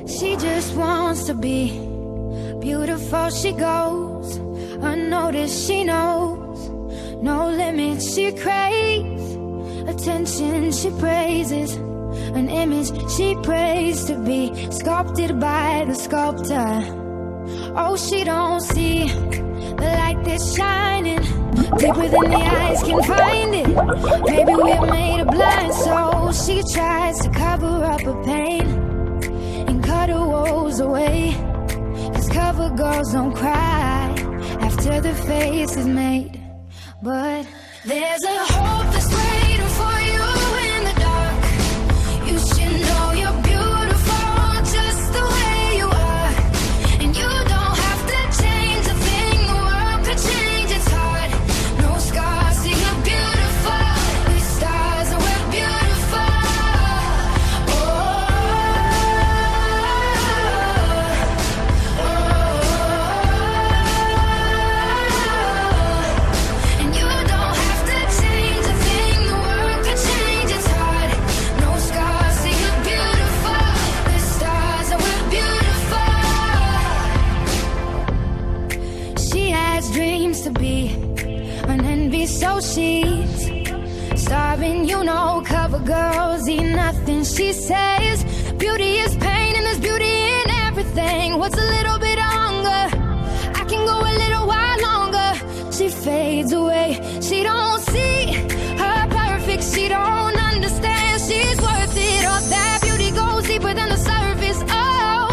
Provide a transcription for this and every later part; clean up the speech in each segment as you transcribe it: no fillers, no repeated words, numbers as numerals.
She just wants to be beautiful. She goes unnoticed. She knows no limits. She craves attention. She praises an image she prays to be sculpted by the sculptor. Oh, she don't see the light that's shining deeper than the eyes can find it. Maybe we're made of blind, so she tries to cover up her pain and cut her woes away. 'Cause cover girls don't cry after the face is made. But there's a hope that's waiting for you in the dark. You should know you're beautiful just the way you are. And you don't have to change a thing, the world could change, it's hard. No scars, see you're beautiful. We're stars and we're beautiful. And you don't have to change a thing, the world could change, it's hard. No scars, see you're beautiful. We're stars and we're beautiful. She has dreams to be an envy, so she's starving, you know. Cover girls eat nothing. She says beauty is pain and there's beauty in everything. What's a little bit of hunger? I can go a little while longer. She fades away. She don't see her perfect. She don't understand she's worth it. All that beauty goes deeper than the surface. Oh,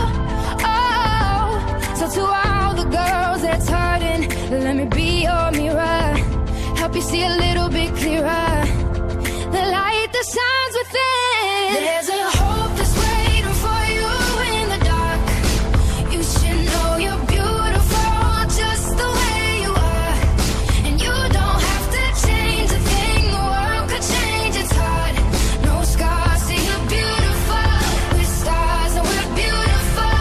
oh. So to all the girls that's hurting, let me be your mirror, help you see a little bit clearer, the light that shines within. There's a hope that's waiting for you in the dark. You should know you're beautiful just the way you are. And you don't have to change a thing, the world could change, it's hard. No scars, see you're beautiful. We're stars and we're beautiful.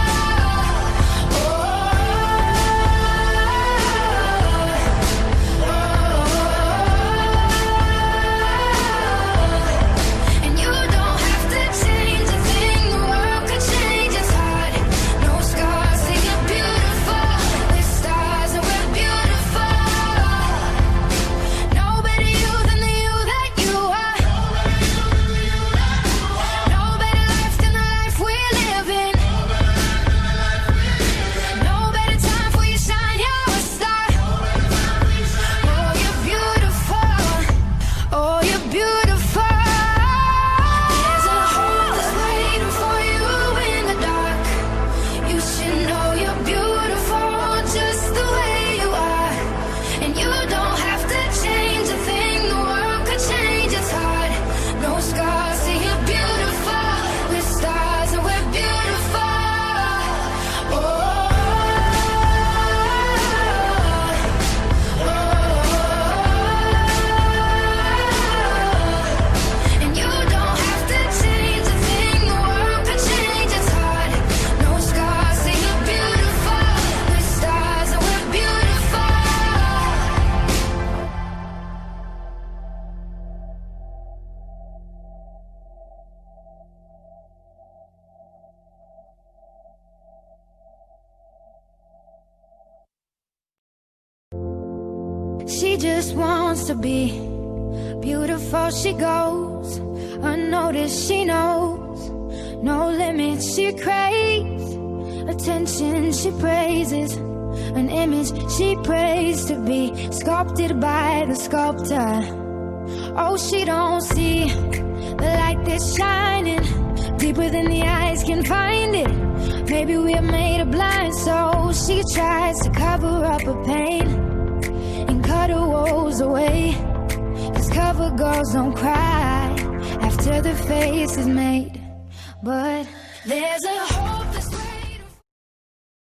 And you don't have to change a thing, the world could change, it's hard. No scars, see you're beautiful. We're stars and we're beautiful. No better you than the you that you are. No better life than the life we're living. No better time for you shine, you're a star. Oh, you're beautiful. Oh, you're beautiful. There's a hope that's waiting for you in the dark. You should know you're beautiful just the way you are. And you don't have to change a thing, the world could change, it's hard. No scars, see you're beautiful. We're stars and we're beautiful. And you don't have to change a thing, the world could change, it's hard. No scars, see you're beautiful. We're stars and we're beautiful. She just wants to be beautiful. She goes unnoticed. She knows no limits. She craves attention. She praises an image she prays to be sculpted by the sculptor. Oh, she don't see the light that's shining deeper than the eyes can find it. Maybe we're made of blind, so she tries to cover up her pain and cut her woes away. 'Cause cover girls don't cry after the face is made. But there's a hope